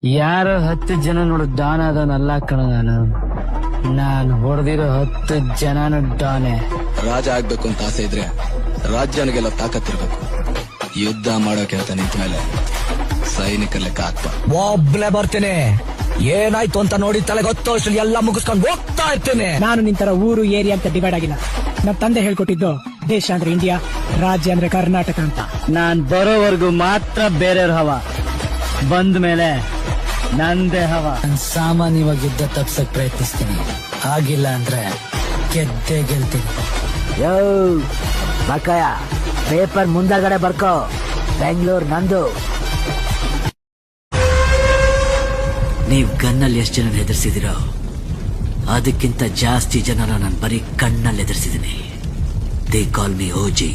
ಯಾರೋ 10 ಜನ ನೋಡು ಡಾನ್ ಅದನ್ನಲ್ಲ ಕಣ ನಾನು ಹೊಡೆದಿರೋ 10 ಜನನು ಡಾನೆ. ರಾಜ ಆಗ್ಬೇಕು ಅಂತ ಆಸೆ ಇದ್ರೆ ರಾಜ್ಯನಿಗೆಲ್ಲ ತಾಕತ್ತಿರ್ಬೇಕು. ಯುದ್ಧ ಮಾಡೋಕೆ ಅಂತ ನಿಂತ ಮೇಲೆ ಸೈನಿಕ ಲೆಕ್ಕ ಹಾಕ್ಪ. ಒಬ್ಳೆ ಬರ್ತೇನೆ, ಏನಾಯ್ತು ಅಂತ ನೋಡಿ ತಲೆ ಗೊತ್ತು ಎಲ್ಲ ಮುಗಿಸ್ಕೊಂಡು ಹೋಗ್ತಾ ಇರ್ತೇನೆ. ನಾನು ನಿಂತರ ಊರು ಏರಿಯಾ ಅಂತ ಡಿವೈಡ್ ಆಗಿಲ್ಲ. ನಮ್ ತಂದೆ ಹೇಳ್ಕೊಟ್ಟಿದ್ದು ದೇಶ ಅಂದ್ರೆ ಇಂಡಿಯಾ, ರಾಜ್ಯ ಅಂದ್ರೆ ಕರ್ನಾಟಕ ಅಂತ. ನಾನ್ ಬರೋವರೆಗೂ ಮಾತ್ರ ಬೇರೆಯವ್ರ ಹವ, ಬಂದ ಮೇಲೆ ನಂದೇ ಹವ. ನಾನು ಸಾಮಾನ್ಯವಾಗಿ ಯುದ್ಧ ತಪ್ಸಕ್ ಪ್ರಯತ್ನಿಸ್ತೀನಿ, ಆಗಿಲ್ಲ ಅಂದ್ರೆ ಗೆದ್ದೆ ಗೆಲ್ತೀನಿ. ಯೋ ಮಕ್ಕಯ್ಯ, ಪೇಪರ್ ಮುಂದಗಡೆ ಬರ್ಕೋ, ಬೆಂಗಳೂರು ನಂದು. ನೀವ್ ಗನ್ನಲ್ಲಿ ಎಷ್ಟು ಜನ ಹೆದರ್ಸಿದಿರೋ ಅದಕ್ಕಿಂತ ಜಾಸ್ತಿ ಜನನ ನಾನು ಬರೀ ಕಣ್ಣಲ್ಲಿ ಹೆದರ್ಸಿದ್ದೀನಿ. They call me ಓಜಿ.